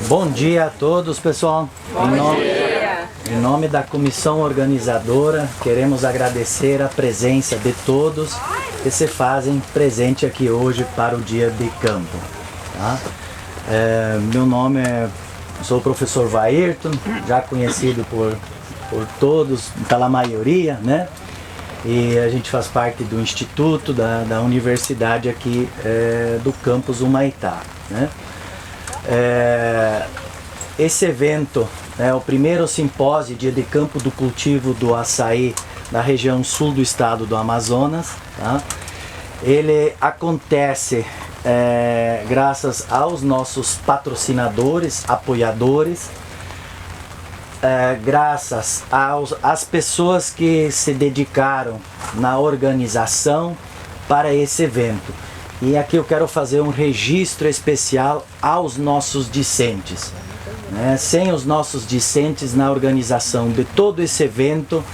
Bom dia a todos, pessoal. Em nome da comissão organizadora, queremos agradecer a presença de todos que se fazem presente aqui hoje para o dia de campo. Tá? Meu nome sou o professor Vairton, já conhecido por todos, pela maioria, né? E a gente faz parte do instituto da universidade aqui do campus Humaitá, né? Esse evento é o primeiro simpósio Dia de Campo do Cultivo do Açaí da região sul do estado do Amazonas. Tá? Ele acontece graças aos nossos patrocinadores, apoiadores, graças às pessoas que se dedicaram na organização para esse evento. E aqui eu quero fazer um registro especial aos nossos discentes. Né? Sem os nossos discentes na organização de todo esse evento,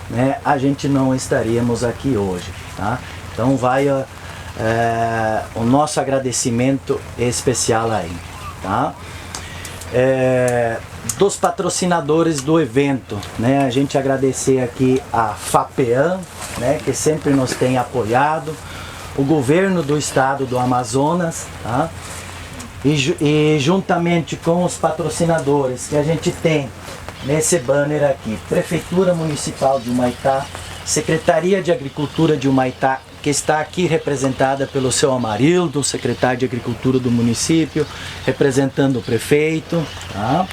né, a gente não estaríamos aqui hoje. Tá? Então vai o nosso agradecimento especial aí. Tá? Dos patrocinadores do evento, né, a gente agradecer aqui a FAPEAM, né, que sempre nos tem apoiado, o governo do estado do Amazonas, tá? E juntamente com os patrocinadores que a gente tem nesse banner aqui, Prefeitura Municipal de Humaitá, Secretaria de Agricultura de Humaitá, que está aqui representada pelo seu Amarildo, secretário de Agricultura do município, representando o prefeito, tá?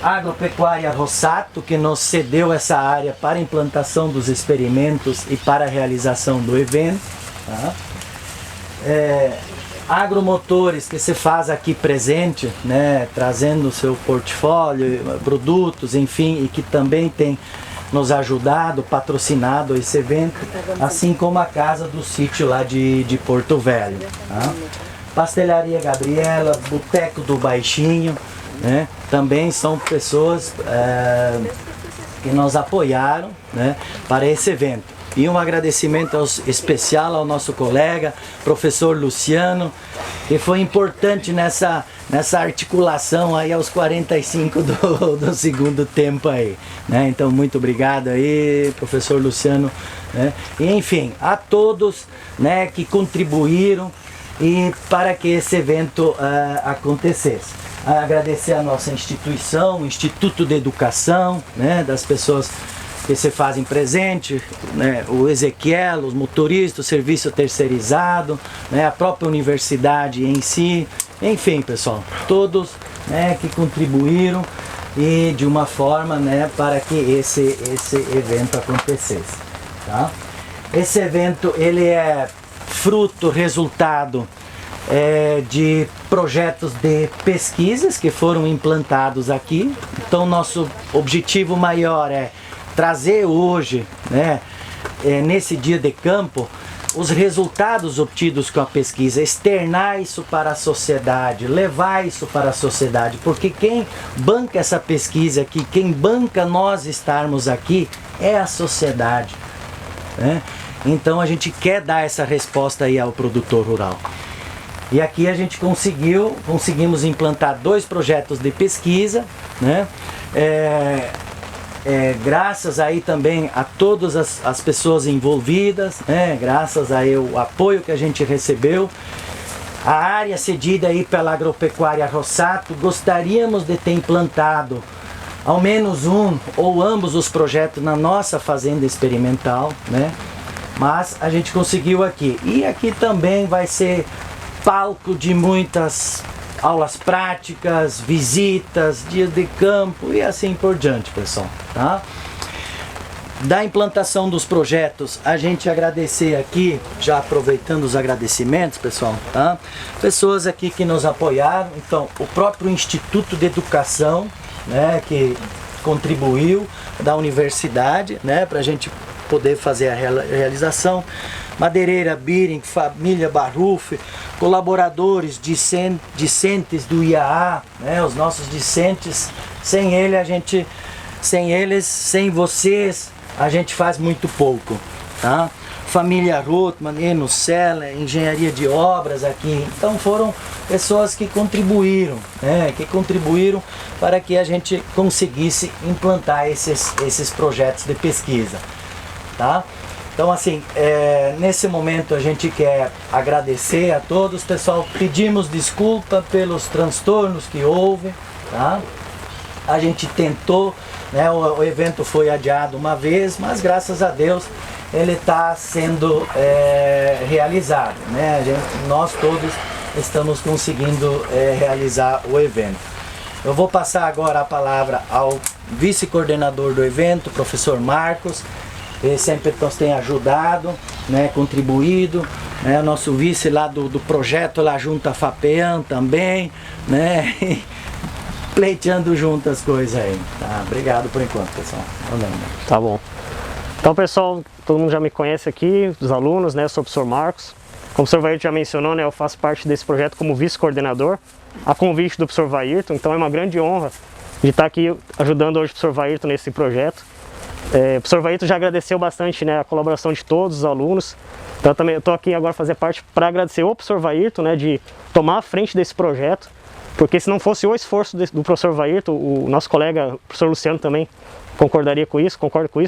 Agropecuária Rossato, que nos cedeu essa área para a implantação dos experimentos e para a realização do evento. Tá? Agromotores, que se faz aqui presente, né, trazendo o seu portfólio, produtos, enfim, e que também tem nos ajudado, patrocinado esse evento, assim como a Casa do Sítio lá de Porto Velho. Tá? Pastelaria Gabriela, Boteco do Baixinho, né? Também são pessoas que nos apoiaram, né, para esse evento. E um agradecimento especial ao nosso colega, professor Luciano, que foi importante nessa articulação aí aos 45 do segundo tempo aí, né? Então muito obrigado aí, professor Luciano, né? E, enfim, a todos, né, que contribuíram e para que esse evento acontecesse. Agradecer a nossa instituição, o Instituto de Educação, né, das pessoas que se fazem presente, né, o Ezequiel, os motoristas, o serviço terceirizado, né, a própria universidade em si, enfim, pessoal, todos, né, que contribuíram e de uma forma, né, para que esse evento acontecesse. Tá? Esse evento ele é fruto, resultado de projetos de pesquisas que foram implantados aqui. Então nosso objetivo maior é trazer hoje, né, nesse dia de campo, os resultados obtidos com a pesquisa, externar isso para a sociedade, levar isso para a sociedade, porque quem banca essa pesquisa aqui, quem banca nós estarmos aqui, é a sociedade, né? Então a gente quer dar essa resposta aí ao produtor rural. E aqui a gente conseguimos implantar 2 projetos de pesquisa, né? Graças aí também a todas as pessoas envolvidas, né? Graças aí o apoio que a gente recebeu. A área cedida aí pela Agropecuária Rossato, gostaríamos de ter implantado ao menos um ou ambos os projetos na nossa fazenda experimental, né? Mas a gente conseguiu aqui. E aqui também vai ser palco de muitas aulas práticas, visitas, dias de campo e assim por diante, pessoal. Tá? Da implantação dos projetos, a gente agradecer aqui, já aproveitando os agradecimentos, pessoal, tá? Pessoas aqui que nos apoiaram, então o próprio Instituto de Educação, né, que contribuiu, da universidade, né, para a gente poder fazer a realização. Madeireira Biring, família Barruf, colaboradores, discentes do IAA, né, os nossos discentes, sem vocês, a gente faz muito pouco, tá? família Rothman, Eno Sella, engenharia de obras aqui. Então foram pessoas que contribuíram, né, para que a gente conseguisse implantar esses projetos de pesquisa, tá? Então assim, nesse momento a gente quer agradecer a todos, pessoal, pedimos desculpa pelos transtornos que houve, tá? A gente tentou, né, o evento foi adiado uma vez, mas graças a Deus ele está sendo realizado, né? Nós todos estamos conseguindo realizar o evento. Eu vou passar agora a palavra ao vice-coordenador do evento, professor Marcos. Ele sempre nos tem ajudado, né, contribuído, né, o nosso vice lá do projeto lá junto à FAPEAM também, né, pleiteando junto as coisas aí. Tá, obrigado por enquanto, pessoal. Tá bom. Então, pessoal, todo mundo já me conhece aqui, dos alunos, né, eu sou o professor Marcos. Como o professor Vairton já mencionou, né, eu faço parte desse projeto como vice-coordenador, a convite do professor Vairton, então é uma grande honra de estar aqui ajudando hoje o professor Vairton nesse projeto. O professor Vairton já agradeceu bastante, né, a colaboração de todos os alunos, então eu também estou aqui agora fazer parte para agradecer ao professor Vairton, né, de tomar a frente desse projeto, porque se não fosse o esforço do professor Vairton, o nosso colega, o professor Luciano também concorda com isso,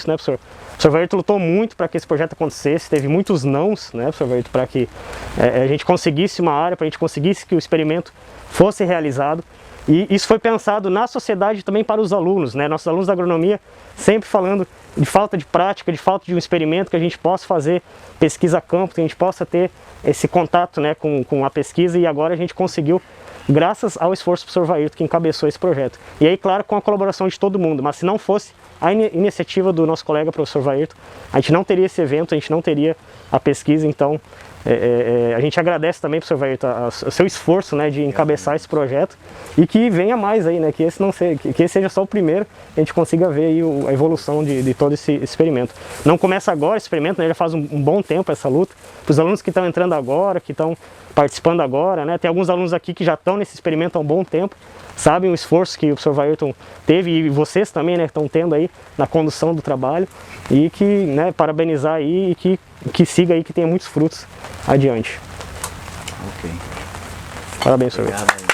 né, professor? O professor Vairton lutou muito para que esse projeto acontecesse, teve muitos nãos, né, professor Vairton, para que a gente conseguisse uma área, para a gente conseguisse que o experimento fosse realizado. E isso foi pensado na sociedade também para os alunos, né? Nossos alunos da agronomia sempre falando de falta de prática, de falta de um experimento que a gente possa fazer pesquisa a campo, que a gente possa ter esse contato, né, com a pesquisa, e agora a gente conseguiu, graças ao esforço do professor Vairton, que encabeçou esse projeto. E aí, claro, com a colaboração de todo mundo, mas se não fosse a iniciativa do nosso colega, professor Vairton, a gente não teria esse evento, a gente não teria a pesquisa. Então a gente agradece também, professor Vairton, o seu esforço, né, de encabeçar esse projeto, e que venha mais aí, né, que esse seja só o primeiro, a gente consiga ver aí a evolução de todo esse experimento. Não começa agora esse experimento, né, já faz um bom tempo essa luta. Para os alunos que estão entrando agora, que estão participando agora, né, tem alguns alunos aqui que já estão nesse experimento há um bom tempo, sabem o esforço que o professor Vairton teve, e vocês também, né, estão tendo aí na condução do trabalho, e que, né, parabenizar aí, e que siga aí, que tenha muitos frutos adiante. Ok. Parabéns, professor. Obrigado.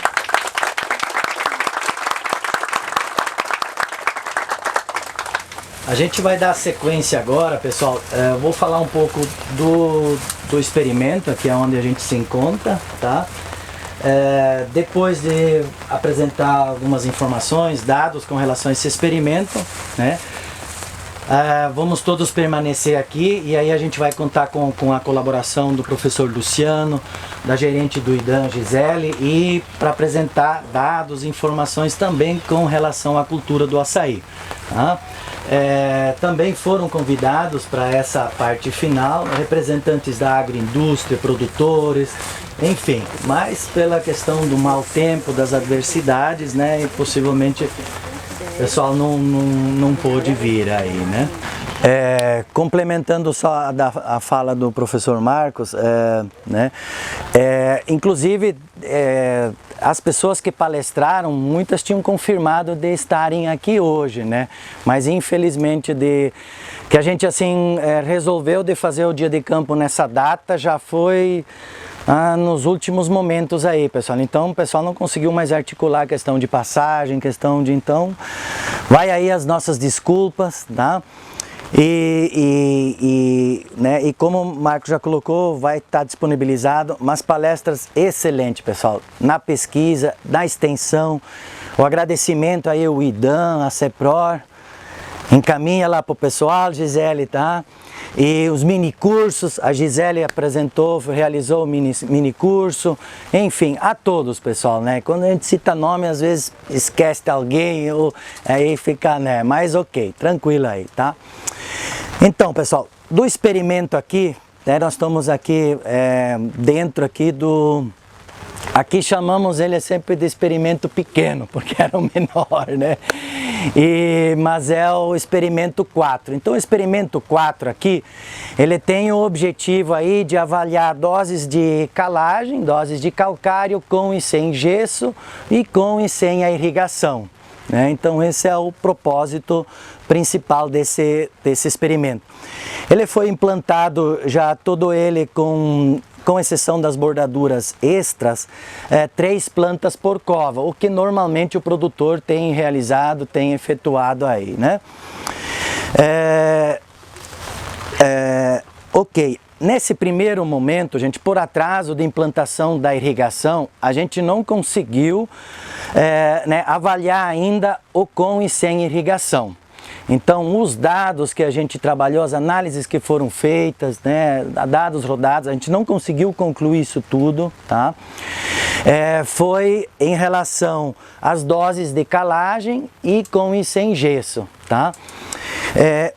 A gente vai dar sequência agora, pessoal. Eu vou falar um pouco do experimento, aqui é onde a gente se encontra, tá? Depois de apresentar algumas informações, dados com relação a esse experimento, né? Vamos todos permanecer aqui, e aí a gente vai contar com a colaboração do professor Luciano, da gerente do IDAM, Gisele, e para apresentar dados e informações também com relação à cultura do açaí, tá? Também foram convidados para essa parte final representantes da agroindústria, produtores, enfim, mas pela questão do mau tempo, das adversidades, né, e possivelmente o pessoal não pôde vir aí, né? Complementando só a fala do professor Marcos, né? Inclusive as pessoas que palestraram, muitas tinham confirmado de estarem aqui hoje, né? Mas infelizmente que a gente assim resolveu de fazer o dia de campo nessa data já foi nos últimos momentos aí, pessoal. Então o pessoal não conseguiu mais articular a questão de passagem, então vai aí as nossas desculpas, tá? Né, e como o Marcos já colocou, vai estar disponibilizado umas palestras excelentes, pessoal, na pesquisa, na extensão. O agradecimento aí ao IDAM, a CEPROR, encaminha lá para o pessoal, Gisele, tá? E os mini cursos, a Gisele apresentou, realizou o mini curso, enfim, a todos, pessoal, né? Quando a gente cita nome, às vezes esquece de alguém, ou aí fica, né? Mas ok, tranquilo aí, tá? Então, pessoal, do experimento aqui, né, nós estamos aqui dentro aqui do... Aqui chamamos ele sempre de experimento pequeno, porque era o menor, né? Mas é o experimento 4. Então o experimento 4 aqui, ele tem o objetivo aí de avaliar doses de calagem, doses de calcário com e sem gesso e com e sem a irrigação, né? Então esse é o propósito principal desse experimento. Ele foi implantado já todo ele com exceção das bordaduras extras, 3 plantas por cova, o que normalmente o produtor tem realizado, tem efetuado aí, né? Ok, nesse primeiro momento, gente, por atraso de implantação da irrigação, a gente não conseguiu avaliar ainda o com e sem irrigação. Então, os dados que a gente trabalhou, as análises que foram feitas, né, dados rodados, a gente não conseguiu concluir isso tudo, tá? Foi em relação às doses de calagem e com e sem gesso, tá?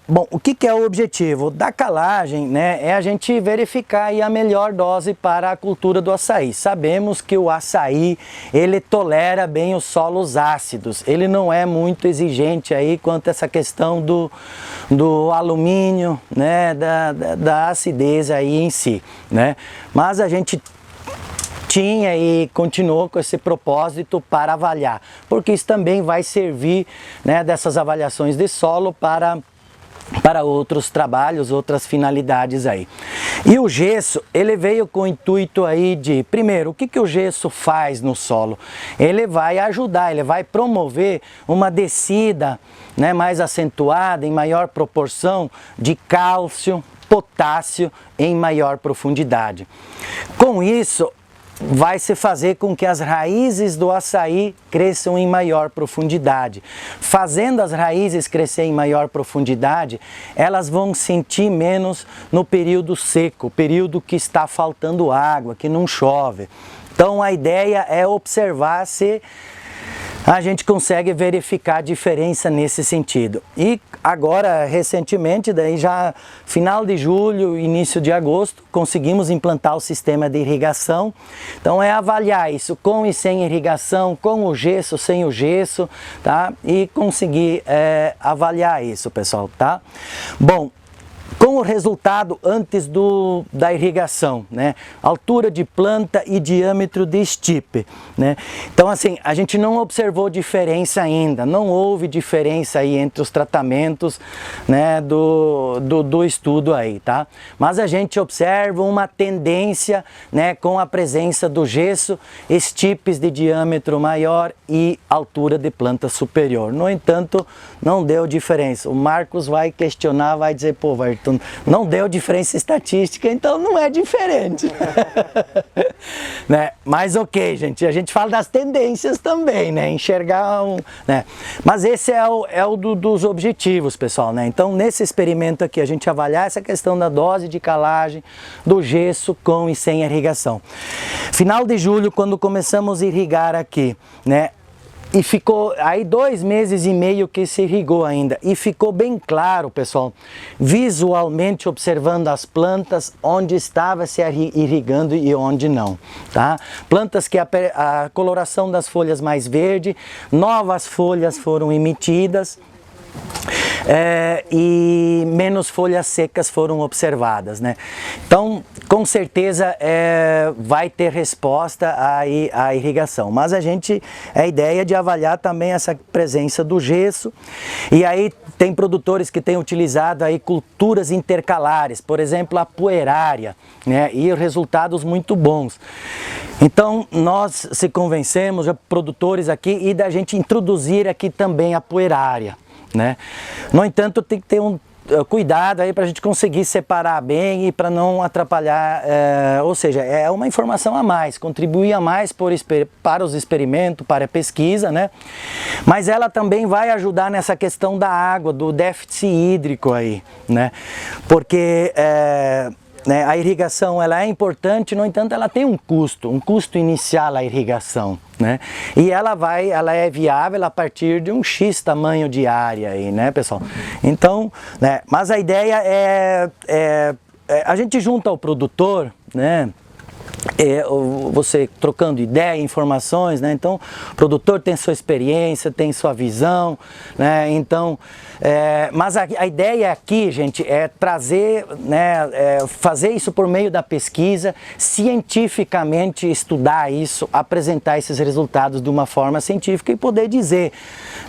Bom, o que é o objetivo da calagem, né? É a gente verificar aí a melhor dose para a cultura do açaí. Sabemos que o açaí, ele tolera bem os solos ácidos, ele não é muito exigente aí quanto a essa questão do alumínio, né? Da acidez aí em si, né? Mas a gente tinha e continuou com esse propósito para avaliar, porque isso também vai servir, né, dessas avaliações de solo para outros trabalhos, outras finalidades aí. E o gesso, ele veio com o intuito aí de, primeiro, o que o gesso faz no solo? Ele vai ajudar, ele vai promover uma descida, né, mais acentuada, em maior proporção de cálcio, potássio em maior profundidade. Com isso, vai se fazer com que as raízes do açaí cresçam em maior profundidade. Fazendo as raízes crescer em maior profundidade, elas vão sentir menos no período seco, período que está faltando água, que não chove. Então a ideia é observar se a gente consegue verificar a diferença nesse sentido. E agora, recentemente, daí já final de julho, início de agosto, conseguimos implantar o sistema de irrigação. Então é avaliar isso com e sem irrigação, com o gesso, sem o gesso, tá? E conseguir avaliar isso, pessoal, tá? Bom, com o resultado antes da irrigação, né? Altura de planta e diâmetro de estipe, né? Então assim, a gente não observou diferença ainda, não houve diferença aí entre os tratamentos, né, do estudo aí, tá? Mas a gente observa uma tendência, né, com a presença do gesso, estipes de diâmetro maior e altura de planta superior. No entanto, não deu diferença. O Marcos vai questionar, vai dizer, pô, Ayrton, não deu diferença estatística, então não é diferente. Né? Mas ok, gente, a gente fala das tendências também, né? Enxergar né? Mas esse é o dos objetivos, pessoal, né? Então, nesse experimento aqui, a gente avaliar essa questão da dose de calagem, do gesso com e sem irrigação. Final de julho, quando começamos a irrigar aqui, né? E ficou aí 2 meses e meio que se irrigou ainda. E ficou bem claro, pessoal, visualmente observando as plantas, onde estava se irrigando e onde não, tá? Plantas que a coloração das folhas mais verde, novas folhas foram emitidas. E menos folhas secas foram observadas, né? Então, com certeza vai ter resposta à irrigação, mas a ideia de avaliar também essa presença do gesso. E aí tem produtores que têm utilizado aí culturas intercalares, por exemplo a poerária, né? E resultados muito bons. Então nós se convencemos, já produtores aqui, e da gente introduzir aqui também a poerária, né? No entanto, tem que ter um cuidado aí para a gente conseguir separar bem e para não atrapalhar, ou seja, é uma informação a mais, contribuir a mais para os experimentos, para a pesquisa, né? Mas ela também vai ajudar nessa questão da água, do déficit hídrico aí, né? Porque né, a irrigação ela é importante, no entanto ela tem um custo inicial a irrigação, né? E ela é viável a partir de um X tamanho de área aí, né, pessoal? Então, né, mas a ideia a gente junta ao produtor, né, você trocando ideia, informações, né? Então o produtor tem sua experiência, tem sua visão, né? Então, mas a ideia aqui, gente, é trazer, né, fazer isso por meio da pesquisa, cientificamente estudar isso, apresentar esses resultados de uma forma científica e poder dizer,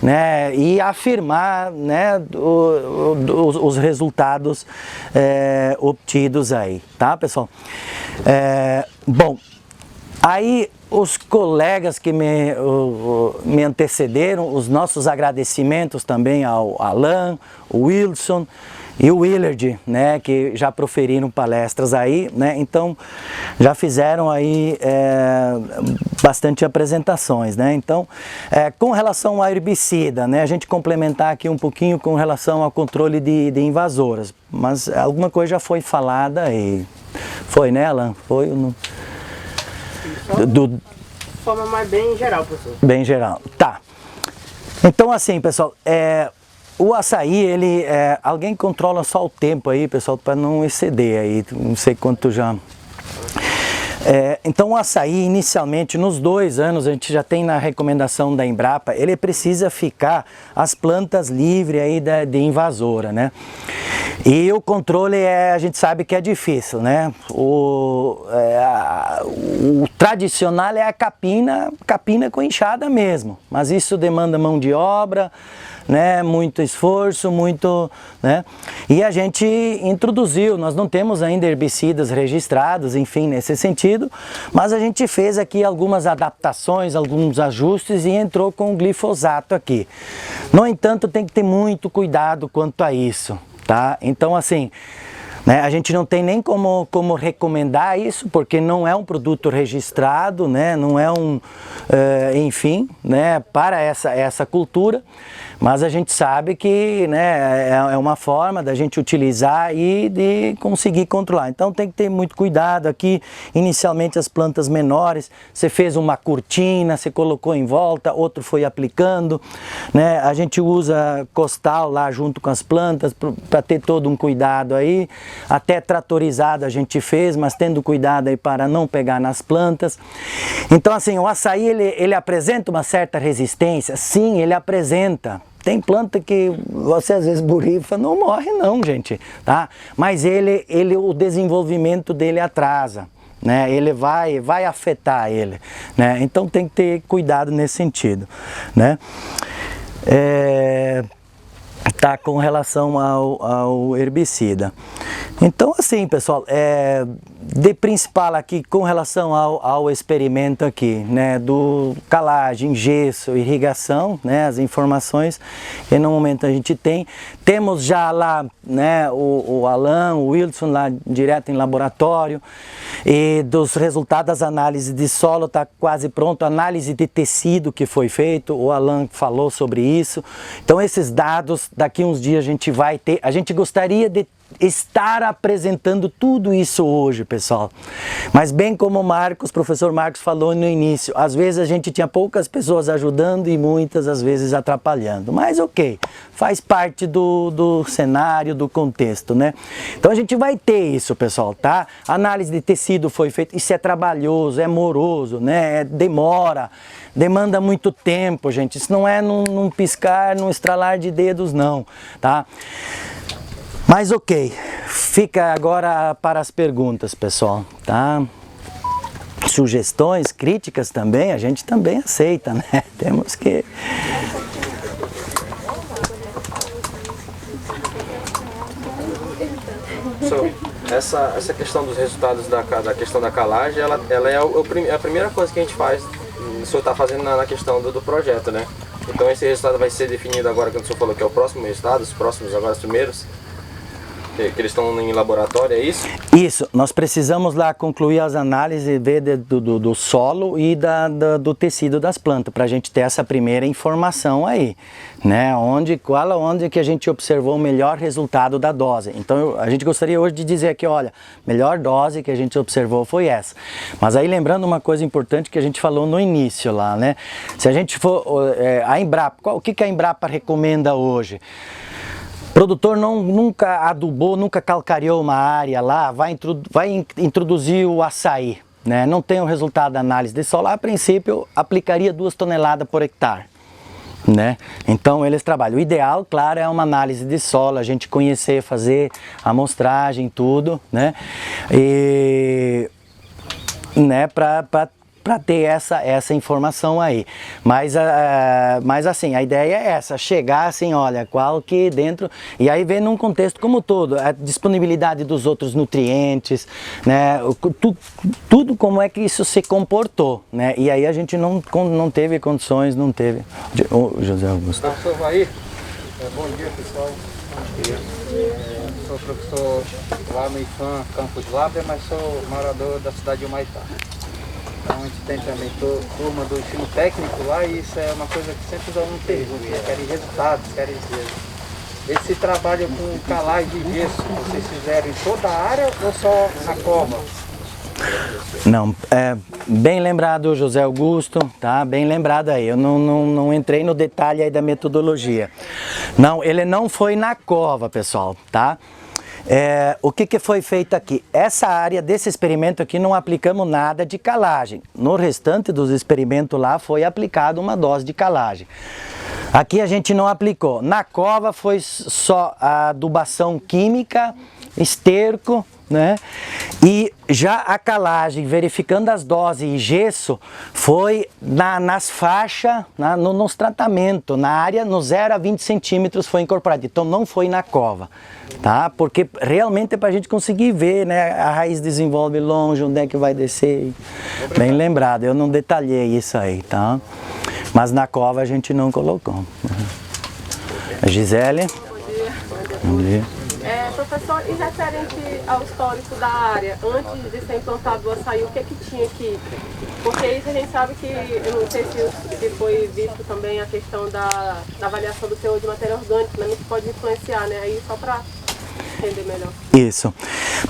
né, e afirmar, né, os resultados obtidos aí, tá, pessoal? Bom, aí os colegas que me antecederam, os nossos agradecimentos também ao Alan, o Wilson e o Willard, né, que já proferiram palestras aí, né, então já fizeram aí bastante apresentações, né, então com relação ao herbicida, né, a gente complementar aqui um pouquinho com relação ao controle de invasoras, mas alguma coisa já foi falada aí, foi, né, Alan? Foi ou não? De forma mais bem geral, professor. Bem geral, tá. Então assim, pessoal, o açaí, ele, alguém controla só o tempo aí, pessoal, para não exceder aí, não sei quanto já... então o açaí, inicialmente, nos 2 anos, a gente já tem na recomendação da Embrapa, ele precisa ficar as plantas livres aí de invasora, né? E o controle, a gente sabe que é difícil, né? O tradicional é a capina com enxada mesmo, mas isso demanda mão de obra, né, muito esforço, muito, né, e a gente introduziu, nós não temos ainda herbicidas registrados, enfim, nesse sentido, mas a gente fez aqui algumas adaptações, alguns ajustes e entrou com o glifosato aqui. No entanto, tem que ter muito cuidado quanto a isso, tá? Então, assim, né, a gente não tem nem como recomendar isso, porque não é um produto registrado, né, não é enfim, né, para essa cultura, mas a gente sabe que, né, é uma forma da gente utilizar e de conseguir controlar. Então tem que ter muito cuidado aqui, inicialmente as plantas menores, você fez uma cortina, você colocou em volta, outro foi aplicando, né, a gente usa costal lá junto com as plantas para ter todo um cuidado aí, até tratorizado a gente fez, mas tendo cuidado aí para não pegar nas plantas. Então assim, o açaí ele apresenta uma certa resistência? Sim, ele apresenta. Tem planta que você às vezes burifa, não morre não, gente, tá? Mas o desenvolvimento dele atrasa, né? Ele vai afetar ele, né? Então tem que ter cuidado nesse sentido, né? Tá, com relação ao herbicida. Então assim, pessoal, de principal aqui com relação ao experimento aqui, né, do calagem, gesso, irrigação, né, as informações que no momento a gente temos já lá, né, o Alan, o Wilson lá direto em laboratório, e dos resultados das análises de solo está quase pronto, análise de tecido que foi feito, o Alan falou sobre isso. Então esses dados daqui uns dias a gente vai ter, a gente gostaria de estar apresentando tudo isso hoje, pessoal, mas bem como o professor Marcos falou no início, às vezes a gente tinha poucas pessoas ajudando e muitas às vezes atrapalhando, mas ok, faz parte do cenário, do contexto, né? Então a gente vai ter isso, pessoal, tá? Análise de tecido foi feita, isso é trabalhoso, é moroso, né? Demanda muito tempo, gente, isso não é num piscar, num estralar de dedos não, tá? Mas ok, fica agora para as perguntas, pessoal, tá? Sugestões, críticas também, a gente também aceita, né? Temos que... Essa questão dos resultados da questão da calagem, ela é a primeira coisa que a gente faz, o senhor está fazendo na questão do projeto, né? Então esse resultado vai ser definido agora, quando o senhor falou que é o próximo resultado, os próximos agora, os primeiros, que eles estão em laboratório, é isso? Isso, nós precisamos lá concluir as análises do solo e do tecido das plantas, para a gente ter essa primeira informação aí, né? Onde que a gente observou o melhor resultado da dose. Então a gente gostaria hoje de dizer aqui, olha, melhor dose que a gente observou foi essa. Mas aí lembrando uma coisa importante que a gente falou no início lá, né? Se a gente for, a Embrapa, o que a Embrapa recomenda hoje? O produtor nunca adubou, nunca calcareou uma área lá, vai introduzir o açaí, né? Não tem o resultado da análise de solo, a princípio aplicaria 2 toneladas por hectare, né? Então eles trabalham. O ideal, claro, é uma análise de solo, a gente conhecer, fazer a amostragem, tudo, né? E, né, para ter essa informação aí. Mas assim, a ideia é essa, chegar assim, olha, qual que dentro, e aí ver num contexto como todo, a disponibilidade dos outros nutrientes, né, tudo como é que isso se comportou, né, e aí a gente não teve condições, não teve. O José Augusto. Professor Vair, bom dia pessoal. Sou professor lá no IFAM Campos Lábrea, mas sou morador da cidade de Humaitá. Então a gente tem também turma do ensino técnico lá e isso é uma coisa que sempre os alunos perguntam, né? Querem resultados, querem ver. Esse trabalho com calagem de gesso, vocês fizeram em toda a área ou só na cova? Não, bem lembrado, José Augusto, tá? Bem lembrado aí, eu não entrei no detalhe aí da metodologia. Não, ele não foi na cova, pessoal, tá? O que foi feito aqui? Essa área desse experimento aqui não aplicamos nada de calagem. No restante dos experimentos lá foi aplicado uma dose de calagem. Aqui a gente não aplicou. Na cova foi só a adubação química, esterco, né? E já a calagem, verificando as doses e gesso, foi nas faixas, nos tratamentos, na área, no 0 a 20 centímetros foi incorporado. Então não foi na cova, tá? Porque realmente é para a gente conseguir ver, né? A raiz desenvolve longe, onde é que vai descer. Bem lembrado, eu não detalhei isso aí, tá? Mas na cova a gente não colocou. Gisele? Bom dia. Professor, e referente ao histórico da área, antes de ser implantado o açaí, o que tinha aqui? Porque isso a gente sabe que, eu não sei se foi visto também a questão da avaliação do teor de matéria orgânica, né? Isso pode influenciar, né? Aí só para entender melhor. Isso.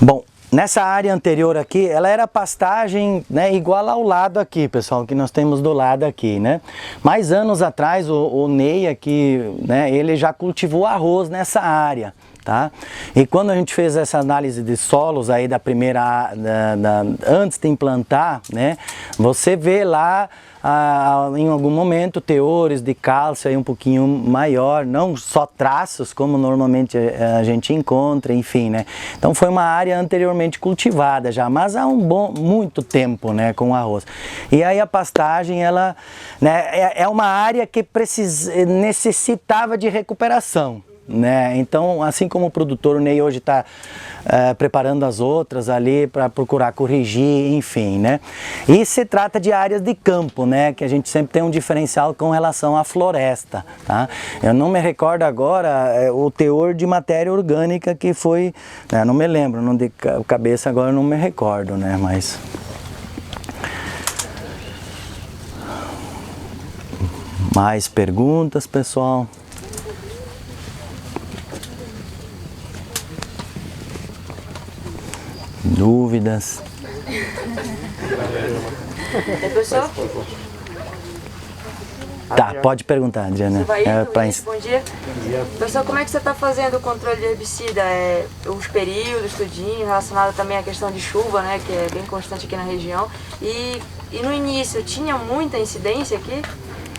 Bom, nessa área anterior aqui, ela era pastagem, né, igual ao lado aqui, pessoal, que nós temos do lado aqui, né? Mais anos atrás, o Ney aqui, né, ele já cultivou arroz nessa área. Tá? E quando a gente fez essa análise de solos aí da primeira, antes de implantar, né, você vê lá em algum momento teores de cálcio aí um pouquinho maior, não só traços como normalmente a gente encontra, enfim, né? Então foi uma área anteriormente cultivada já, mas há muito tempo, né, com arroz. E aí a pastagem, ela, né, é uma área que necessitava de recuperação. Né? Então, assim como o produtor, o Ney hoje está preparando as outras ali para procurar corrigir, enfim, né? E se trata de áreas de campo, né? Que a gente sempre tem um diferencial com relação à floresta, tá? Eu não me recordo agora o teor de matéria orgânica que foi, né? Não me lembro, não de cabeça agora eu não me recordo, né? Mas... Mais perguntas, pessoal? Dúvidas? Professor? Tá, pode perguntar, Adriana. Bom dia. Professor, como é que você está fazendo o controle de herbicida? Os períodos, tudinho, relacionado também à questão de chuva, né, que é bem constante aqui na região. E no início tinha muita incidência aqui,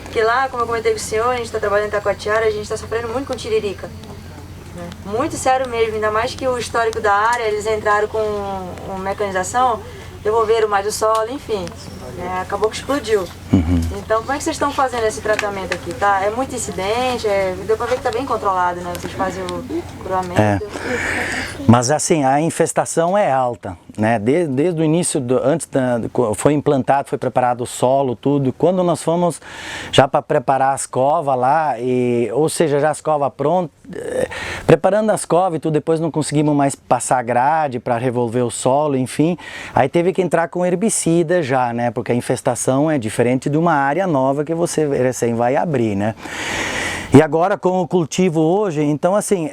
porque lá, como eu comentei com o senhor, a gente está trabalhando em Taquatiara, a gente está sofrendo muito com tiririca. Muito sério mesmo, ainda mais que o histórico da área, eles entraram com mecanização, devolveram mais o solo, enfim, acabou que explodiu. Então, como é que vocês estão fazendo esse tratamento aqui? Tá? É muito incidente, deu pra ver que tá bem controlado, né? Vocês fazem o coroamento. Mas assim, a infestação é alta, né? Desde o início, foi implantado, foi preparado o solo, tudo. Quando nós fomos já para preparar as covas lá, ou seja, já as covas prontas, preparando as covas e tudo, depois não conseguimos mais passar grade para revolver o solo, enfim. Aí teve que entrar com herbicida já, né? Porque a infestação é diferente de uma área nova que você recém vai abrir, né? E agora com o cultivo hoje, então assim,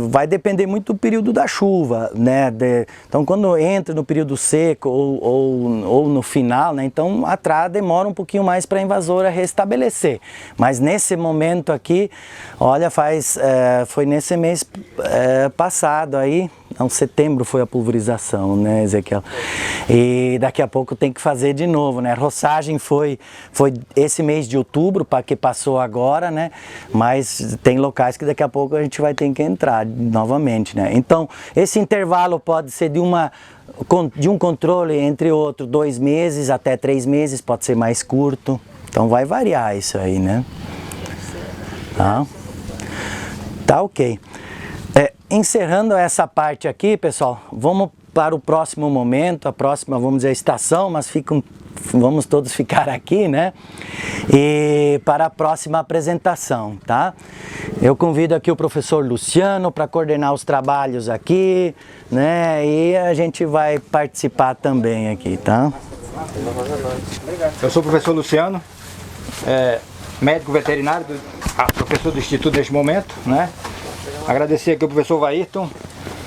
vai depender muito do período da chuva, né? Então quando entra no período seco ou no final, né? Então demora um pouquinho mais para a invasora restabelecer. Mas nesse momento aqui, olha, foi nesse esse mês passado aí, não, setembro foi a pulverização, né, Ezequiel? E daqui a pouco tem que fazer de novo, né? A roçagem foi esse mês de outubro, para que passou agora, né? Mas tem locais que daqui a pouco a gente vai ter que entrar novamente, né? Então, esse intervalo pode ser de um controle entre outro 2 meses até 3 meses, pode ser mais curto. Então vai variar isso aí, né? Tá ok. Encerrando essa parte aqui, pessoal, vamos para o próximo momento, a próxima, vamos dizer, estação, mas vamos todos ficar aqui, né? E para a próxima apresentação, tá? Eu convido aqui o professor Luciano para coordenar os trabalhos aqui, né? E a gente vai participar também aqui, tá? Eu sou o professor Luciano, médico veterinário, professor do Instituto neste momento, né? Agradecer aqui ao professor Vairton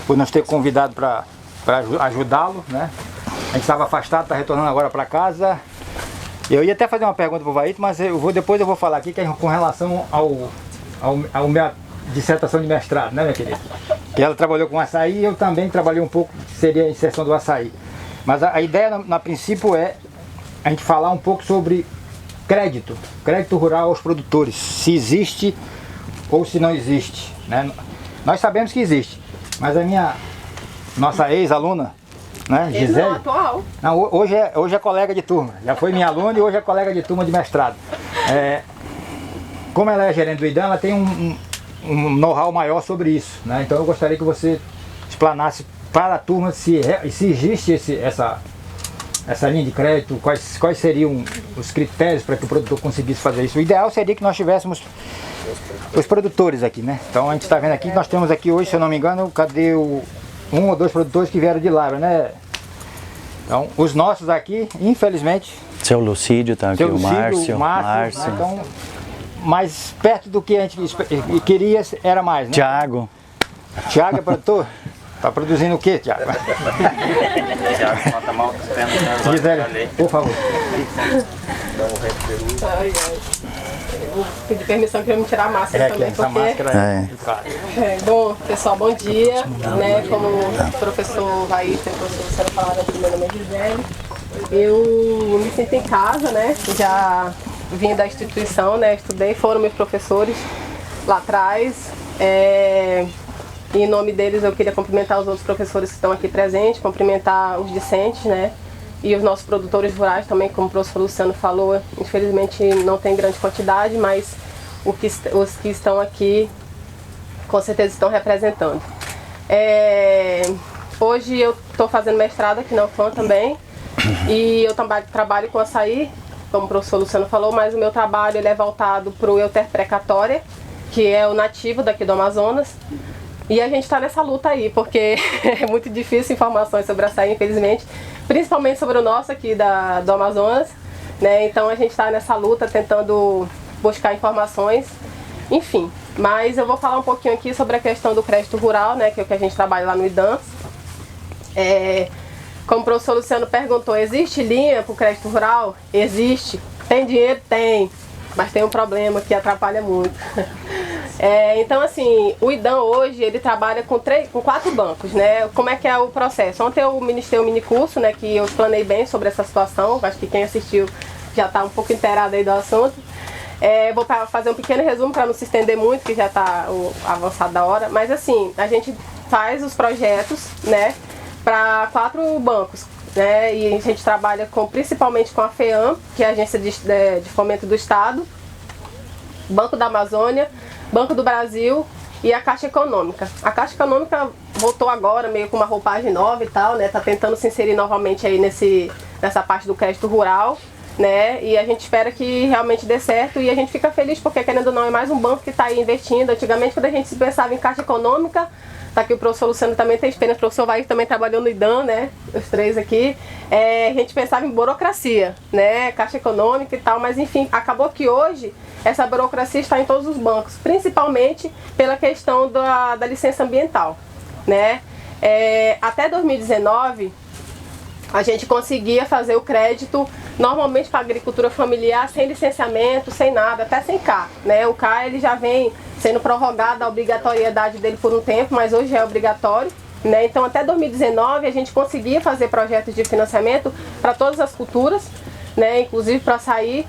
por nos ter convidado para ajudá-lo, né? A gente estava afastado, está retornando agora para casa. Eu ia até fazer uma pergunta para o Vairton, mas depois eu vou falar aqui que é com relação ao minha dissertação de mestrado, né, minha querida? Que ela trabalhou com açaí e eu também trabalhei um pouco, seria a inserção do açaí. Mas a ideia, na princípio, é a gente falar um pouco sobre crédito rural aos produtores, se existe ou se não existe, né? Nós sabemos que existe, mas nossa ex-aluna, né, Gisele, não, atual. Não, hoje é colega de turma, já foi minha aluna e hoje é colega de turma de mestrado. Como ela é gerente do IDAM, ela tem um know-how maior sobre isso, né? Então eu gostaria que você explanasse para a turma se existe essa linha de crédito, quais seriam os critérios para que o produtor conseguisse fazer isso. O ideal seria que nós tivéssemos os produtores aqui, né? Então a gente está vendo aqui, nós temos aqui hoje, se eu não me engano, cadê um ou dois produtores que vieram de Lara, né? Então, os nossos aqui, infelizmente... Seu Lucídio tá aqui, o Márcio. Né? Então, mais perto do que a gente queria, era mais, né? Tiago é produtor? Tá produzindo o que, Tiago? Gisele, por favor. Vou pedir permissão que eu me tirar a máscara também, essa porque... máscara Bom, pessoal, bom dia, né? Como o professor Vairton e o professor Luciano falaram, meu nome é Gisele. Eu me sinto em casa, né? Já vim da instituição, né? Estudei, foram meus professores lá atrás. Em nome deles eu queria cumprimentar os outros professores que estão aqui presentes, cumprimentar os discentes, né? E os nossos produtores rurais também, como o professor Luciano falou, infelizmente não tem grande quantidade, mas os que estão aqui com certeza estão representando. Hoje eu estou fazendo mestrado aqui na UFAM também, e eu trabalho com açaí, como o professor Luciano falou, mas o meu trabalho ele é voltado para o Euter precatória, que é o nativo daqui do Amazonas. E a gente está nessa luta aí, porque é muito difícil informações sobre açaí, infelizmente, principalmente sobre o nosso aqui do Amazonas, né? Então a gente está nessa luta tentando buscar informações, enfim. Mas eu vou falar um pouquinho aqui sobre a questão do crédito rural, né? Que é o que a gente trabalha lá no IDAM. Como o professor Luciano perguntou, existe linha para o crédito rural? Existe. Tem dinheiro? Tem. Mas tem um problema que atrapalha muito. Então, assim, o IDAM hoje, ele trabalha com 4 bancos, né? Como é que é o processo? Ontem eu ministrei um minicurso, né, que eu explanei bem sobre essa situação. Acho que quem assistiu já está um pouco inteirado aí do assunto. Vou fazer um pequeno resumo para não se estender muito, que já está avançado da hora. Mas, assim, a gente faz os projetos, né, para 4 bancos, né? E a gente trabalha principalmente com a FEAM, que é a Agência de Fomento do Estado, Banco da Amazônia, Banco do Brasil e a Caixa Econômica. A Caixa Econômica voltou agora meio com uma roupagem nova e tal, né? Tá tentando se inserir novamente aí nessa parte do crédito rural, né? E a gente espera que realmente dê certo e a gente fica feliz porque, querendo ou não, é mais um banco que está aí investindo. Antigamente, quando a gente pensava em Caixa Econômica, tá aqui o professor Luciano também tem experiência, o professor Vairton também trabalhou no IDAM, né? Os 3 aqui. A gente pensava em burocracia, né? Caixa Econômica e tal, mas enfim, acabou que hoje essa burocracia está em todos os bancos, principalmente pela questão da licença ambiental, né? Até 2019, a gente conseguia fazer o crédito normalmente para a agricultura familiar, sem licenciamento, sem nada, até sem CAR, né? O CAR ele já vem sendo prorrogada a obrigatoriedade dele por um tempo, mas hoje é obrigatório, né? Então até 2019 a gente conseguia fazer projetos de financiamento para todas as culturas, né? Inclusive para sair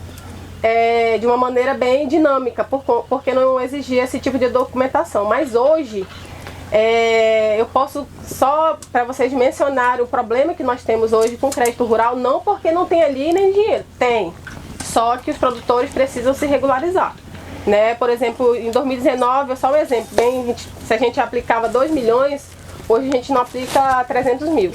de uma maneira bem dinâmica, porque não exigia esse tipo de documentação. Mas hoje eu posso só para vocês mencionar o problema que nós temos hoje com o crédito rural, não porque não tem ali nem dinheiro, tem, só que os produtores precisam se regularizar, né? Por exemplo, em 2019, só um exemplo, se a gente aplicava 2 milhões, hoje a gente não aplica 300 mil,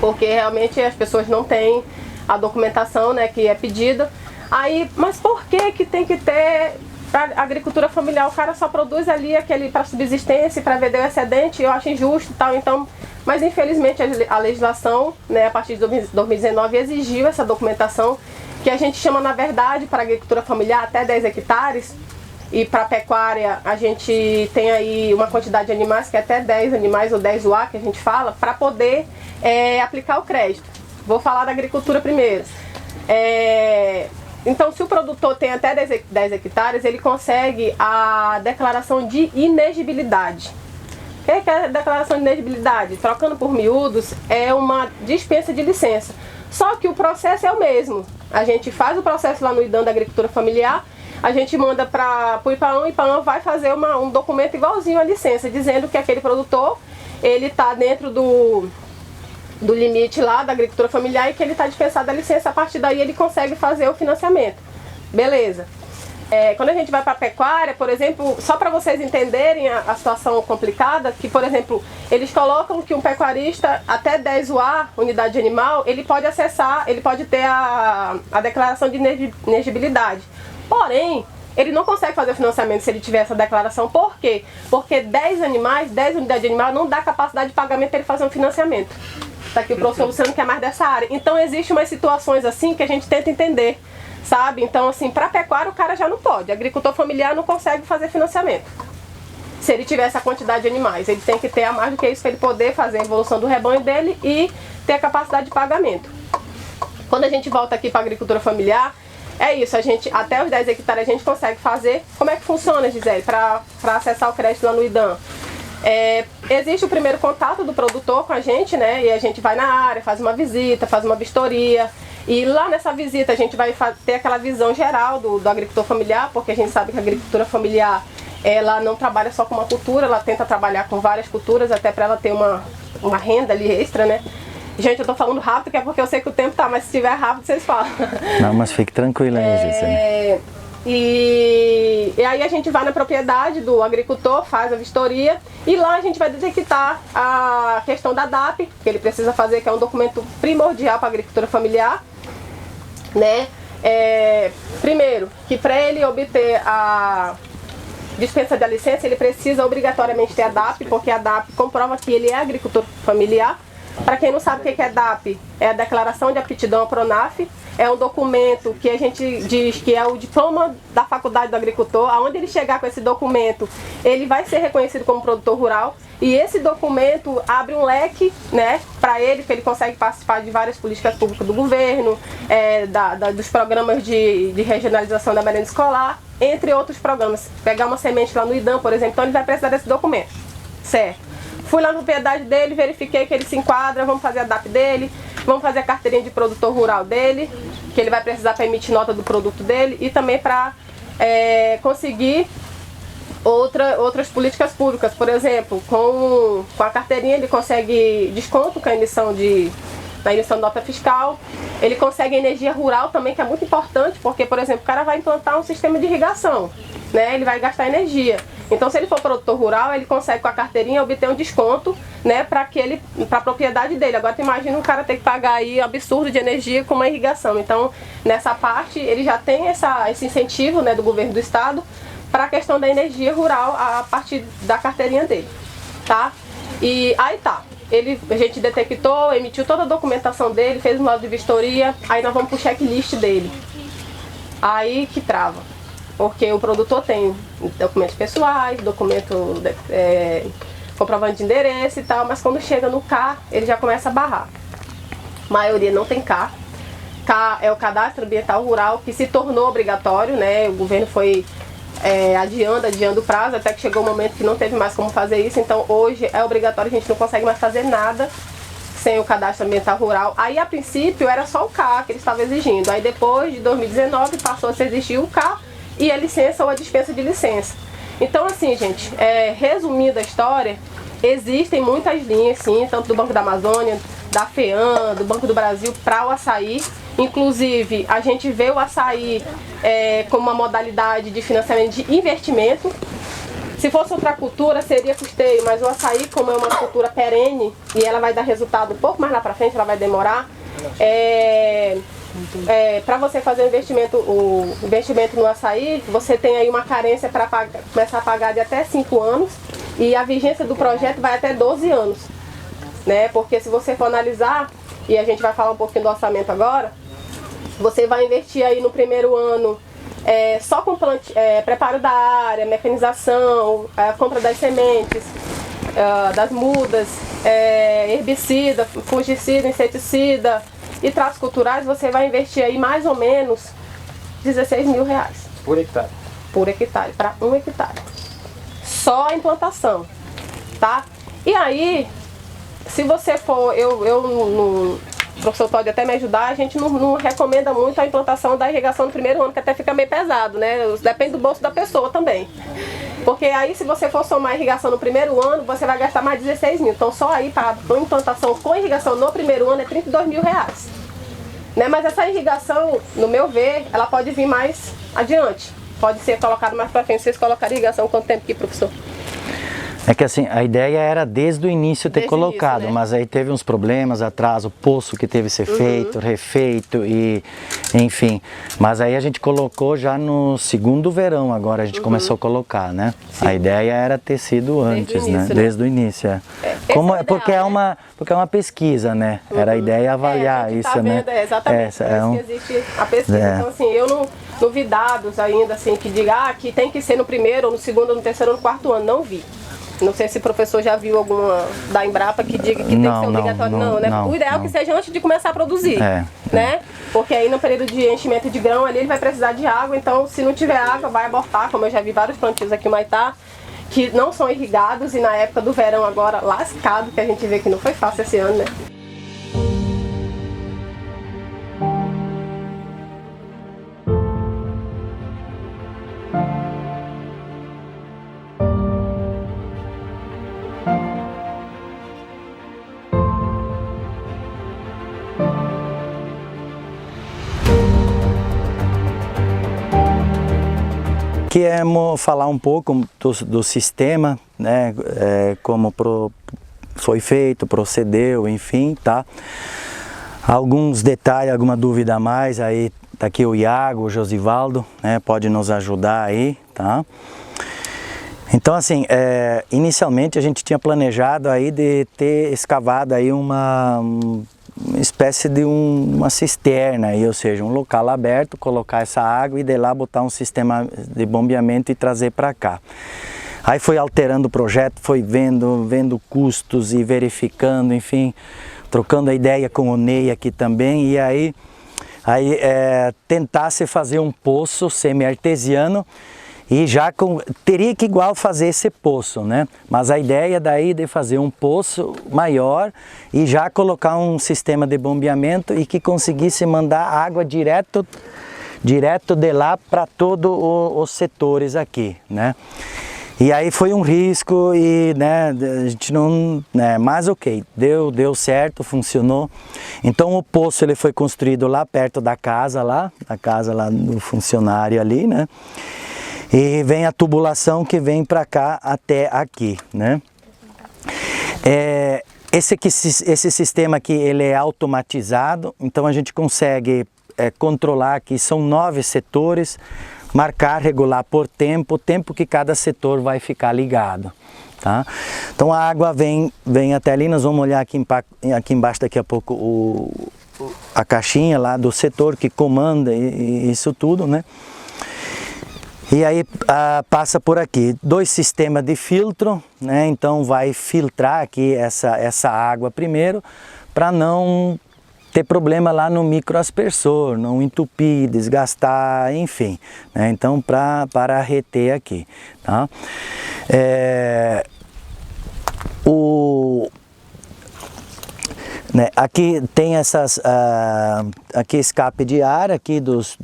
porque realmente as pessoas não têm a documentação, né, que é pedida. Aí, mas por que tem que ter para agricultura familiar? O cara só produz ali aquele para subsistência, para vender o excedente, eu acho injusto e tal. Então, mas infelizmente a legislação, né, a partir de 2019 exigiu essa documentação, que a gente chama na verdade para agricultura familiar até 10 hectares, e para pecuária a gente tem aí uma quantidade de animais que é até 10 animais ou 10 UA que a gente fala, para poder aplicar o crédito. Vou falar da agricultura primeiro. Então, se o produtor tem até 10 hectares, ele consegue a declaração de inegibilidade. O que é a declaração de inegibilidade? Trocando por miúdos, é uma dispensa de licença. Só que o processo é o mesmo. A gente faz o processo lá no IDAM da agricultura familiar, a gente manda para o IPAAM, o IPAAM vai fazer um documento igualzinho à licença, dizendo que aquele produtor ele está dentro do limite lá da agricultura familiar e que ele está dispensado da licença. A partir daí ele consegue fazer o financiamento. Beleza. Quando a gente vai para a pecuária, por exemplo, só para vocês entenderem a situação complicada, que, por exemplo, eles colocam que um pecuarista até 10 UA, unidade de animal, ele pode acessar, ele pode ter a declaração de inegibilidade. Porém, ele não consegue fazer o financiamento se ele tiver essa declaração. Por quê? Porque 10 animais, 10 unidades de animal não dá capacidade de pagamento para ele fazer um financiamento. Está aqui o professor Luciano, que é mais dessa área. Então, existem umas situações assim que a gente tenta entender, sabe? Então, assim, para pecuária o cara já não pode. Agricultor familiar não consegue fazer financiamento. Se ele tiver essa quantidade de animais, ele tem que ter a mais do que isso para ele poder fazer a evolução do rebanho dele e ter a capacidade de pagamento. Quando a gente volta aqui para a agricultura familiar, é isso, a gente, até os 10 hectares a gente consegue fazer. Como é que funciona, Gisele, para acessar o crédito lá no IDAM? Existe o primeiro contato do produtor com a gente, né? E a gente vai na área, faz uma visita, faz uma vistoria. E lá nessa visita a gente vai ter aquela visão geral do agricultor familiar, porque a gente sabe que a agricultura familiar, ela não trabalha só com uma cultura, ela tenta trabalhar com várias culturas, até para ela ter uma renda ali extra, né? Gente, eu tô falando rápido, que é porque eu sei que o tempo tá, mas se estiver rápido, vocês falam. Não, mas fique tranquila aí, Gisele. E aí a gente vai na propriedade do agricultor, faz a vistoria, e lá a gente vai detectar a questão da DAP, que ele precisa fazer, que é um documento primordial para a agricultura familiar, né? Primeiro, que para ele obter a dispensa da licença, ele precisa obrigatoriamente ter a DAP, porque a DAP comprova que ele é agricultor familiar. Para quem não sabe o que é DAP, é a Declaração de Aptidão à PRONAF, é um documento que a gente diz que é o diploma da faculdade do agricultor. Aonde ele chegar com esse documento, ele vai ser reconhecido como produtor rural, e esse documento abre um leque, né, para ele, que ele consegue participar de várias políticas públicas do governo, dos programas de regionalização da merenda escolar, entre outros programas. Pegar uma semente lá no IDAM, por exemplo, então ele vai precisar desse documento, certo? Fui lá na propriedade dele, verifiquei que ele se enquadra, vamos fazer a DAP dele, vamos fazer a carteirinha de produtor rural dele, que ele vai precisar para emitir nota do produto dele, e também para conseguir outras políticas públicas. Por exemplo, com a carteirinha ele consegue desconto com a emissão de nota fiscal, ele consegue energia rural também, que é muito importante, porque, por exemplo, o cara vai implantar um sistema de irrigação, né? Ele vai gastar energia. Então, se ele for produtor rural, ele consegue com a carteirinha obter um desconto, né, para a propriedade dele. Agora, tu imagina um cara ter que pagar aí absurdo de energia com uma irrigação. Então, nessa parte, ele já tem esse incentivo, né, do governo do estado para a questão da energia rural a partir da carteirinha dele, tá? E aí tá. A gente detectou, emitiu toda a documentação dele, fez um laudo de vistoria, aí nós vamos pro checklist dele. Aí que trava. Porque o produtor tem documentos pessoais, comprovante de endereço e tal, mas quando chega no CAR, ele já começa a barrar. A maioria não tem CAR. CA é o Cadastro Ambiental Rural, que se tornou obrigatório, né? O governo foi adiando o prazo, até que chegou um momento que não teve mais como fazer isso. Então hoje é obrigatório, a gente não consegue mais fazer nada sem o Cadastro Ambiental Rural. Aí a princípio era só o CA que eles estavam exigindo. Aí depois de 2019 passou a se exigir o CA e a licença ou a dispensa de licença. Então assim, gente, resumindo a história, existem muitas linhas, sim, tanto do Banco da Amazônia, da FEAM, do Banco do Brasil, para o açaí. Inclusive, a gente vê o açaí como uma modalidade de financiamento de investimento. Se fosse outra cultura, seria custeio, mas o açaí, como é uma cultura perene, e ela vai dar resultado um pouco mais lá para frente, ela vai demorar, para você fazer o investimento no açaí, você tem aí uma carência para começar a pagar de até 5 anos, e a vigência do projeto vai até 12 anos. Né? Porque se você for analisar, e a gente vai falar um pouquinho do orçamento agora, você vai investir aí no primeiro ano só com preparo da área, mecanização, compra das sementes, das mudas, herbicida, fungicida, inseticida e tratos culturais, você vai investir aí mais ou menos R$16 mil. Por hectare? Por hectare, para 1 hectare. Só a implantação, tá? E aí, se você for, o professor pode até me ajudar, a gente não recomenda muito a implantação da irrigação no primeiro ano, que até fica meio pesado, né? Depende do bolso da pessoa também. Porque aí, se você for somar a irrigação no primeiro ano, você vai gastar mais 16 mil. Então, só aí para a implantação com irrigação no primeiro ano é R$32 mil. Né? Mas essa irrigação, no meu ver, ela pode vir mais adiante. Pode ser colocado mais para frente. Vocês colocaram irrigação quanto tempo aqui, professor? É que assim, a ideia era desde o início ter Desde colocado, o início, né? mas aí teve uns problemas, atraso, poço que teve que ser feito, refeito e enfim. Mas aí a gente colocou já no segundo verão, agora a gente começou a colocar, né? Sim. A ideia era ter sido antes, o início, né? Desde o início, Como porque é uma pesquisa, né? Era a ideia avaliar a gente isso, tá né? vendo, exatamente, que existe a pesquisa. Então assim, eu não vi dados ainda assim que diga que tem que ser no primeiro, ou no segundo, ou no terceiro, ou no quarto ano, não vi. Não sei se o professor já viu alguma da Embrapa que diga que tem que ser obrigatório, né? O ideal é que seja antes de começar a produzir, né? Porque aí no período de enchimento de grão ali ele vai precisar de água, então se não tiver água vai abortar, como eu já vi vários plantios aqui em Humaitá, que não são irrigados e na época do verão agora lascado, que a gente vê que não foi fácil esse ano, né? Que é falar um pouco do sistema, né, como foi feito, procedeu, enfim, tá? Alguns detalhes, alguma dúvida a mais, aí tá aqui o Iago, o Josivaldo, né, pode nos ajudar aí, tá? Então assim, inicialmente a gente tinha planejado aí de ter escavado aí uma espécie de uma cisterna, aí, ou seja, um local aberto, colocar essa água e de lá botar um sistema de bombeamento e trazer para cá. Aí foi alterando o projeto, foi vendo custos e verificando, enfim, trocando a ideia com o Ney aqui também, e aí tentasse fazer um poço semi-artesiano e já teria que igual fazer esse poço, né? Mas a ideia daí de fazer um poço maior e já colocar um sistema de bombeamento e que conseguisse mandar água direto de lá para todos os setores aqui, né? E aí foi um risco e, né, a gente não, né, mas ok, deu certo, funcionou. Então o poço ele foi construído lá perto da casa lá do funcionário ali, né? E vem a tubulação que vem para cá até aqui, né? Esse sistema aqui ele é automatizado, então a gente consegue controlar que são 9 setores, marcar, regular por tempo, o tempo que cada setor vai ficar ligado, tá? Então a água vem até ali, nós vamos olhar aqui embaixo daqui a pouco a caixinha lá do setor que comanda isso tudo, né? E aí passa por aqui 2 sistemas de filtro, né? Então vai filtrar aqui essa água primeiro para não ter problema lá no microaspersor, não entupir, desgastar, enfim, né? Então para reter aqui, tá? Né, aqui tem essas, aqui escape de ar aqui dos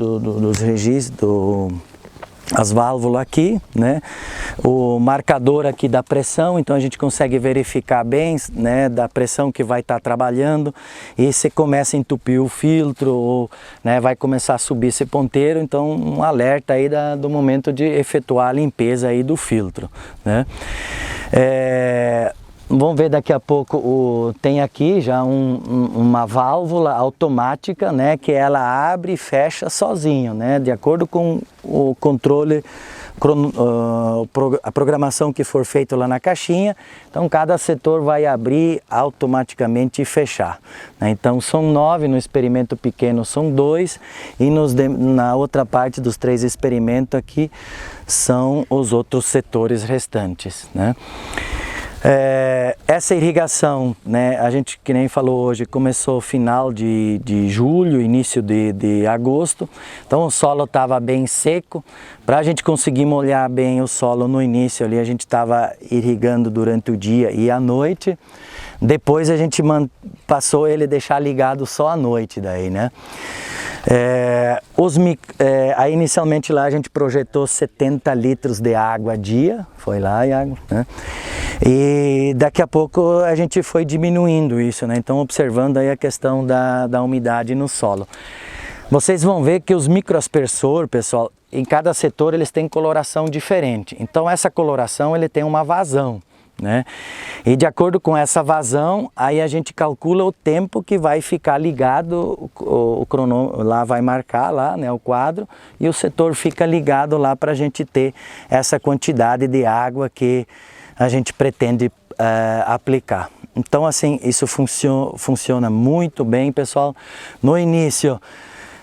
registros, as válvulas aqui, né? O marcador aqui da pressão, então a gente consegue verificar bem, né, da pressão que vai estar trabalhando, e você começa a entupir o filtro, ou, né, vai começar a subir esse ponteiro, então um alerta aí do momento de efetuar a limpeza aí do filtro, né? Vamos ver daqui a pouco, tem aqui já uma válvula automática, né, que ela abre e fecha sozinho, né, de acordo com o controle, a programação que for feita lá na caixinha. Então cada setor vai abrir automaticamente e fechar, né? Então são 9, no experimento pequeno são 2, e na outra parte dos 3 experimentos aqui são os outros setores restantes, né? Essa irrigação, né, a gente, que nem falou hoje, começou final de julho, início de agosto, então o solo estava bem seco. Para a gente conseguir molhar bem o solo no início ali, a gente estava irrigando durante o dia e à noite. Depois a gente passou ele deixar ligado só à noite daí, né? Aí inicialmente lá a gente projetou 70 litros de água a dia, foi lá, Iago, né? E daqui a pouco a gente foi diminuindo isso, né? Então observando aí a questão da umidade no solo. Vocês vão ver que os microaspersor, pessoal, em cada setor eles têm coloração diferente. Então essa coloração ele tem uma vazão, né? E de acordo com essa vazão, aí a gente calcula o tempo que vai ficar ligado, o cronômetro lá vai marcar lá, né, o quadro, e o setor fica ligado lá para a gente ter essa quantidade de água que a gente pretende aplicar. Então assim, isso funciona muito bem, pessoal. No início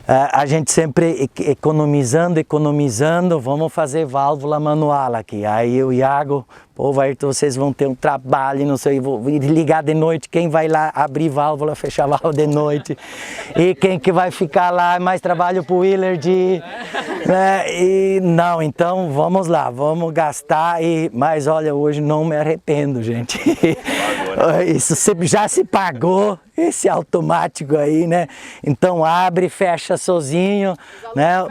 a gente sempre economizando, vamos fazer válvula manual aqui. Aí o Iago, pô, vocês vão ter um trabalho, não sei, vou ligar de noite, quem vai lá abrir válvula, fechar válvula de noite, e quem que vai ficar lá, é mais trabalho pro Willard, né? E não, então vamos lá, vamos gastar, mas olha, hoje não me arrependo, gente. Isso já se pagou, esse automático aí, né? Então abre, fecha sozinho, né?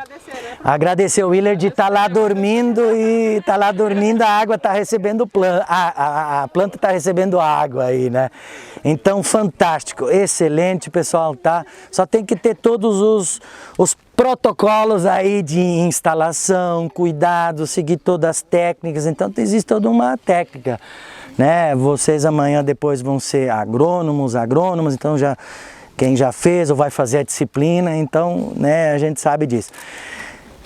Agradecer o Willard de estar lá dormindo, e tá lá dormindo, a água tá recebendo a planta está recebendo água aí, né? Então fantástico, excelente, pessoal, tá? Só tem que ter todos os protocolos aí de instalação, cuidado, seguir todas as técnicas. Então existe toda uma técnica, né? Vocês amanhã depois vão ser agrônomos, então quem já fez ou vai fazer a disciplina, então, né, a gente sabe disso.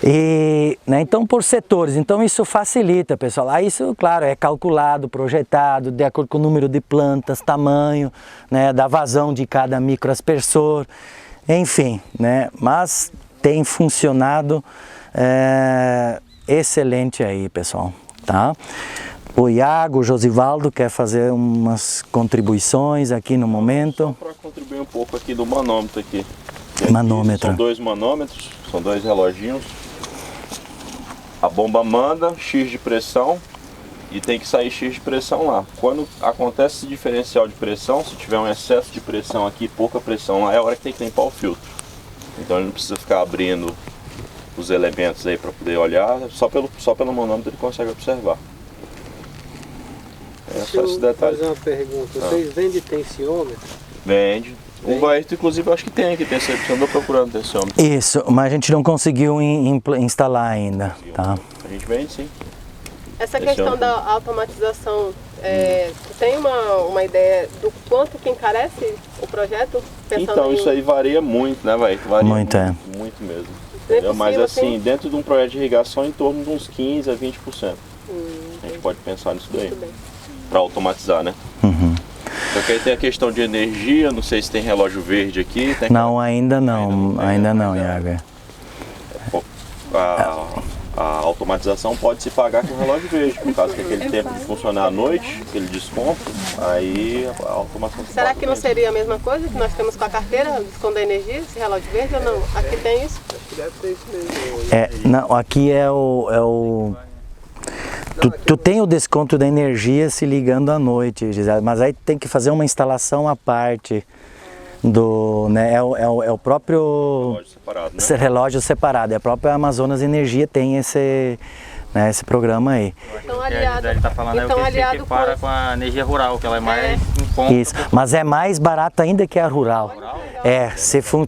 E, né, então por setores, então isso facilita, pessoal. Aí isso, claro, é calculado, projetado de acordo com o número de plantas, tamanho, né, da vazão de cada microaspersor, enfim, né, mas tem funcionado excelente aí, pessoal, tá? O Iago, o Josivaldo quer fazer umas contribuições aqui no momento. Só para contribuir um pouco aqui do manômetro aqui. Manômetro. São 2 manômetros, são 2 reloginhos. A bomba manda X de pressão e tem que sair X de pressão lá. Quando acontece esse diferencial de pressão, se tiver um excesso de pressão aqui, pouca pressão lá, é a hora que tem que limpar o filtro. Então ele não precisa ficar abrindo os elementos aí para poder olhar, só pelo manômetro ele consegue observar. Só esse detalhe. Fazer uma pergunta, vocês vendem tensiômetro? Vende. O Bairro, inclusive, eu acho que tem aqui, você andou procurando tensiômetro. Isso, mas a gente não conseguiu instalar ainda, tá? A gente vende, sim. Essa questão da automatização, tu tem uma ideia do quanto que encarece o projeto? Então, isso aí varia muito, né, Bairro? Varia muito mesmo. Entendeu? Mas assim, dentro de um projeto de irrigação, em torno de uns 15% a 20%. A gente pode pensar nisso daí, para automatizar, né? Uhum. Só que aí tem a questão de energia, não sei se tem relógio verde aqui. Não, ainda não, Iago. A automatização pode se pagar com o relógio verde, por causa que aquele tempo de funcionar à noite, aquele desconto, aí a automação se Será paga que não mesmo. seria a mesma coisa que nós temos com a carteira, o desconto da energia, esse relógio verde ou não? Aqui tem isso? Não, aqui é o tu tem o desconto da energia se ligando à noite, Gisele, mas aí tem que fazer uma instalação à parte do, né, é o próprio Relógio separado, né? relógio separado, é a própria Amazonas Energia tem esse, né, esse programa aí. Então, O que a Gisele está falando é o que se aliado equipara com a energia rural, que ela é mais em conta. Isso, mas é mais barato ainda que a rural.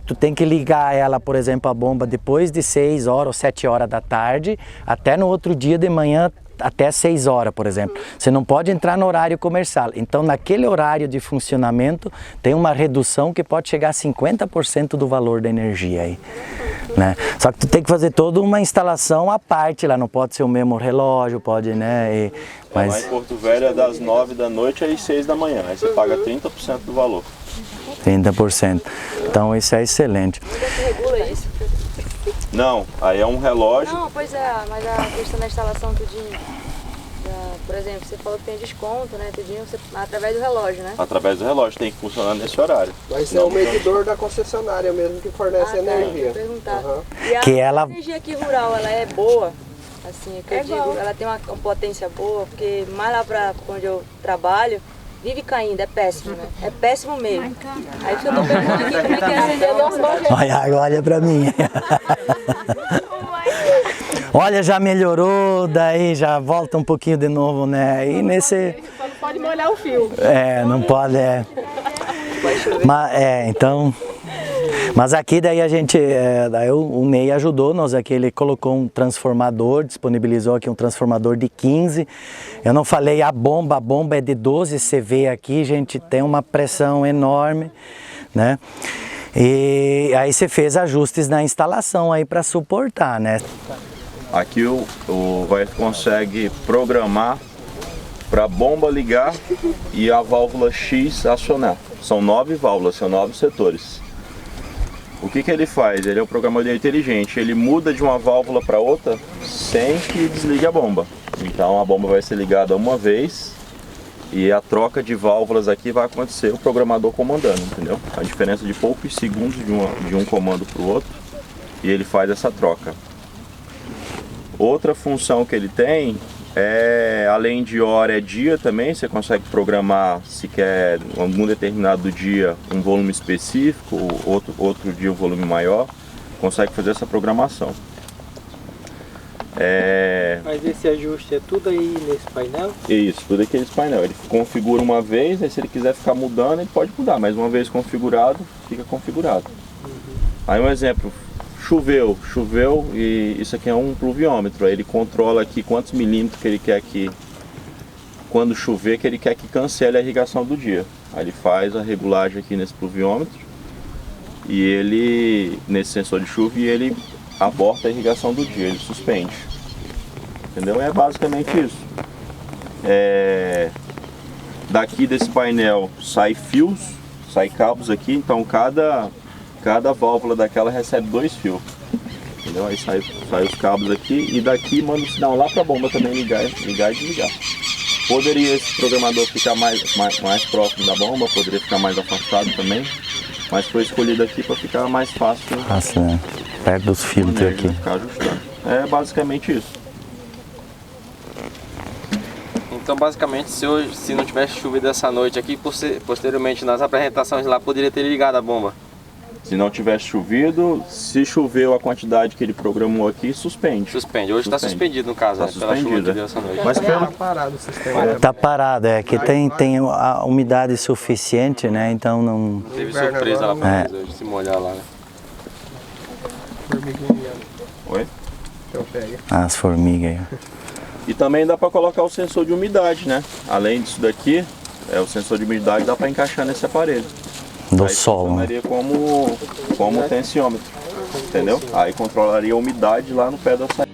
Tu tem que ligar ela, por exemplo, a bomba depois de 6 horas ou 7 horas da tarde, até no outro dia de manhã, até 6 horas, por exemplo. Você não pode entrar no horário comercial. Então, naquele horário de funcionamento, tem uma redução que pode chegar a 50% do valor da energia aí. Né? Só que tu tem que fazer toda uma instalação à parte lá, não pode ser o mesmo relógio, pode, né? Lá em Porto Velho é das 9 da noite às 6 da manhã, aí você paga 30% do valor. 30%. Então isso é excelente. Como é que regula isso? Não, aí é um relógio. Não, pois é, mas a questão da instalação tudinho. Por exemplo, você falou que tem desconto, né? Tudinho através do relógio, né? Através do relógio, tem que funcionar nesse horário. Vai ser o medidor da concessionária mesmo que fornece energia. Vou perguntar. Aham. E a Que ela- energia aqui rural, ela é boa? Assim, que eu digo, ela tem uma potência boa, porque mais lá pra onde eu trabalho, vive caindo, é péssimo, né? É péssimo mesmo. Aí que eu tô perguntando aqui como é que é a energia. Olha pra mim. Olha, já melhorou, daí já volta um pouquinho de novo, né? E nesse... Só não pode molhar o fio. Não pode, Mas, então... Mas aqui daí a gente, daí o Ney ajudou nós aqui, ele colocou um transformador, disponibilizou aqui um transformador de 15. Eu não falei a bomba é de 12 CV aqui, gente, tem uma pressão enorme, né? E aí você fez ajustes na instalação aí para suportar, né? Aqui o vai consegue programar para a bomba ligar e a válvula X acionar. São 9 válvulas, são 9 setores. O que ele faz? Ele é um programador inteligente, ele muda de uma válvula para outra sem que desligue a bomba. Então a bomba vai ser ligada uma vez e a troca de válvulas aqui vai acontecer o programador comandando, entendeu? A diferença de poucos segundos de um comando para o outro e ele faz essa troca. Outra função que ele tem é, além de hora, é dia também. Você consegue programar, se quer algum determinado dia um volume específico, outro dia um volume maior. Consegue fazer essa programação. Mas esse ajuste é tudo aí nesse painel? Isso, tudo aqui nesse painel. Ele configura uma vez, aí se ele quiser ficar mudando, ele pode mudar. Mas uma vez configurado, fica configurado. Aí um exemplo. Choveu e isso aqui é um pluviômetro, aí ele controla aqui quantos milímetros que ele quer que, quando chover, que ele quer que cancele a irrigação do dia. Aí ele faz a regulagem aqui nesse pluviômetro e ele, nesse sensor de chuva, e ele aborta a irrigação do dia, ele suspende. Entendeu? É basicamente isso. Daqui desse painel sai fios, sai cabos aqui, então cada válvula daquela recebe 2 fios, entendeu? Aí sai os cabos aqui e daqui manda o sinal lá para a bomba também ligar e desligar. Poderia esse programador ficar mais próximo da bomba, poderia ficar mais afastado também, mas foi escolhido aqui para ficar mais fácil. Né? Perto dos filtros aqui. Ficar ajustando. É basicamente isso. Então, basicamente, se não tivesse chovido essa noite aqui, posteriormente nas apresentações lá, poderia ter ligado a bomba. Se não tivesse chovido, se choveu a quantidade que ele programou aqui, suspende. Suspende. Hoje está suspendido no caso, Tá né? Pela chuva que suspendido, deu essa noite. Mas pelo... Parado o sistema. Tá parado, que tem a umidade suficiente, né? Então não... Teve surpresa lá pra eles hoje, se molhar lá, né? Oi? Então pega. As formigas aí. E também dá para colocar o sensor de umidade, né? Além disso daqui, o sensor de umidade dá para encaixar nesse aparelho. Do aí solo, né? funcionaria como tensiômetro, entendeu? Aí controlaria a umidade lá no pé da saída.